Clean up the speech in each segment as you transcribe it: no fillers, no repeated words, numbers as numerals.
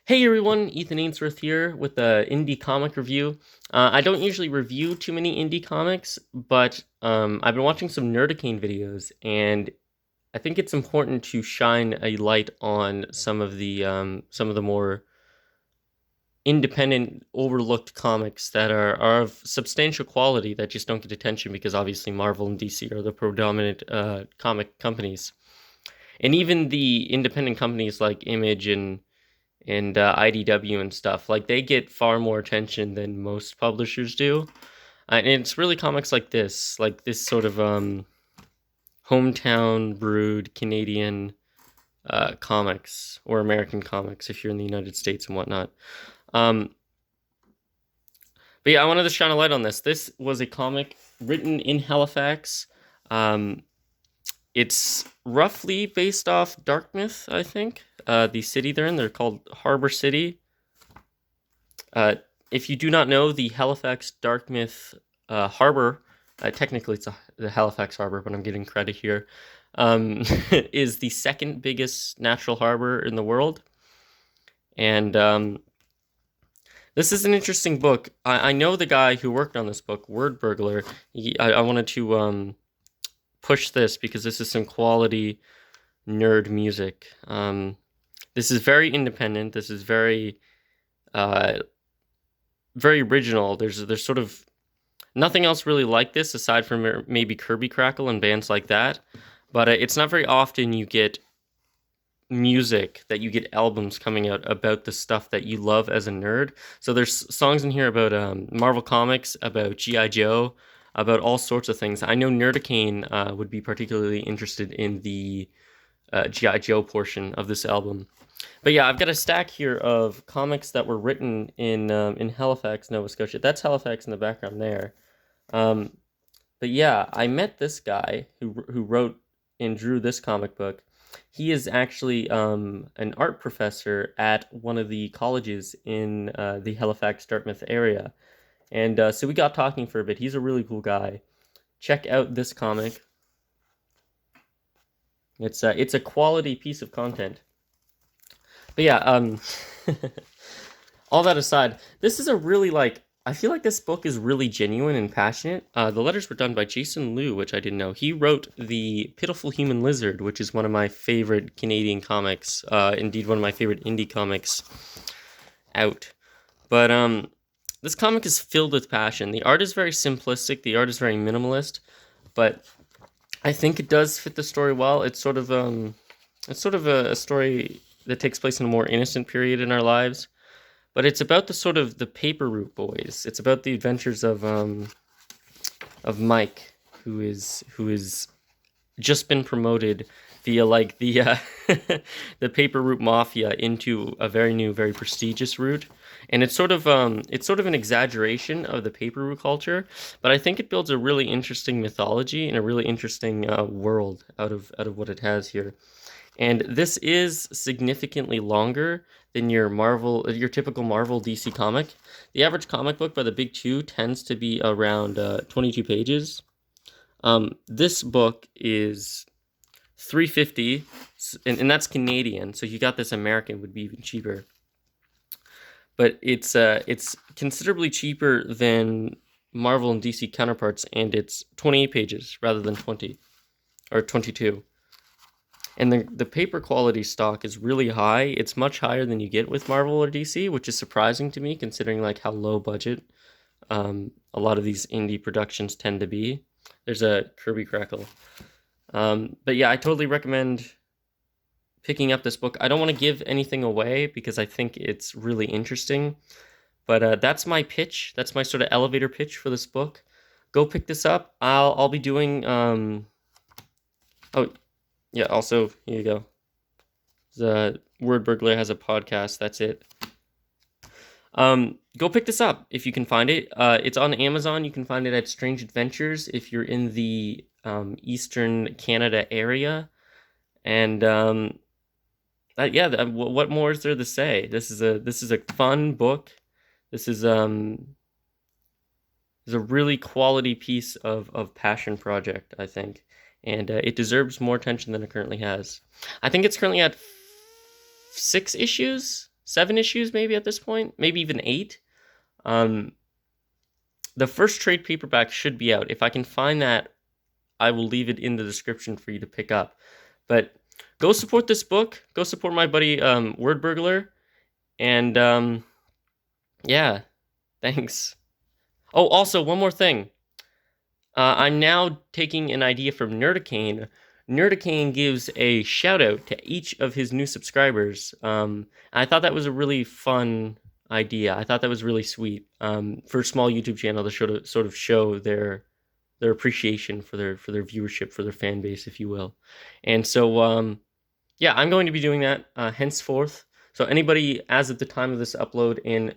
Hey everyone, Ethan Ainsworth here with the indie comic review. I don't usually review too many indie comics, but I've been watching some Nerdicane videos, and I think it's important to shine a light on some of the more independent, overlooked comics that are of substantial quality that just don't get attention because obviously Marvel and DC are the predominant comic companies, and even the independent companies like Image and IDW and stuff. Like they get far more attention than most publishers do. And it's really comics like this sort of hometown brewed Canadian comics or American comics if you're in the United States and whatnot. Um, but yeah, I wanted to shine a light on this. This was a comic written in Halifax. Um, it's roughly based off Dartmouth, I think. The city they're in, they're called Harbour City. Uh, if you do not know, the Halifax Dartmouth Harbor, technically it's the Halifax Harbor, but I'm getting credit here, is the second biggest natural harbor in the world. And this is an interesting book. I know the guy who worked on this book, Word Burglar. I wanted to push this because this is some quality nerd music. This is very independent. This is uh, very original. There's sort of nothing else really like this aside from maybe Kirby Crackle and bands like that. But it's not very often you get music that you get albums coming out about the stuff that you love as a nerd. So there's songs in here about Marvel Comics, about G.I. Joe, about all sorts of things. I know Nerdicane would be particularly interested in the G.I. Joe portion of this album. But yeah, I've got a stack here of comics that were written in Halifax, Nova Scotia. That's Halifax in the background there. Um, but yeah, I met this guy who wrote and drew this comic book. He is actually an art professor at one of the colleges in the Halifax Dartmouth area, and so we got talking for a bit. He's a really cool guy. Check out this comic. It's a quality piece of content. But yeah, all that aside, this is a really like I feel like this book is really genuine and passionate. The letters were done by Jason Liu, which I didn't know. He wrote The Pitiful Human Lizard, which is one of my favorite Canadian comics. Indeed, one of my favorite indie comics out. But this comic is filled with passion. The art is very simplistic. The art is very minimalist, but I think it does fit the story well. It's sort of a story that takes place in a more innocent period in our lives, but it's about the sort of the paper route boys. It's about the adventures of Mike, who is just been promoted via like the the paper route mafia into a very new, very prestigious route. And it's sort of an exaggeration of the paper route culture, but I think it builds a really interesting mythology and a really interesting world out of what it has here. And this is significantly longer than your typical Marvel DC comic. The average comic book by the big two tends to be around 22 pages. This book is 350, and that's Canadian. So you got this American would be even cheaper. But it's considerably cheaper than Marvel and DC counterparts, and it's 28 pages rather than 20 or 22. And the paper quality stock is really high. It's much higher than you get with Marvel or DC, which is surprising to me considering like how low budget a lot of these indie productions tend to be. There's a Kirby Crackle. But yeah, I totally recommend picking up this book. I don't want to give anything away because I think it's really interesting. But that's my pitch. That's my sort of elevator pitch for this book. Go pick this up. I'll be doing oh yeah, also here you go. The Word Burglar has a podcast. That's it. Go pick this up if you can find it. It's on Amazon. You can find it at Strange Adventures if you're in the Eastern Canada area. And yeah, what more is there to say? This is a fun book. This is a really quality piece of passion project, I think, and it deserves more attention than it currently has. I think it's currently at 6 issues, 7 issues maybe at this point, maybe even 8. Um, the first trade paperback should be out. If I can find that, I will leave it in the description for you to pick up. But go support this book. Go support my buddy Word Burglar. And yeah, thanks. Oh, also, one more thing. I'm now taking an idea from Nerdicane. Nerdicane gives a shout out to each of his new subscribers. I thought that was a really fun idea. I thought that was really sweet for a small YouTube channel to sort of show their appreciation for their viewership, for their fan base, if you will. And so yeah, I'm going to be doing that henceforth. So anybody as of the time of this upload and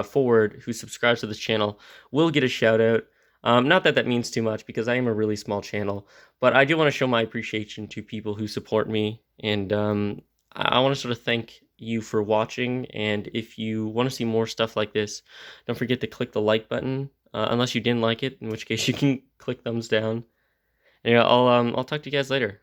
forward who subscribes to this channel will get a shout out. Not that that means too much because I am a really small channel, but I do want to show my appreciation to people who support me, and I want to sort of thank you for watching. And if you want to see more stuff like this, don't forget to click the like button, unless you didn't like it, in which case you can click thumbs down. And yeah, I'll talk to you guys later.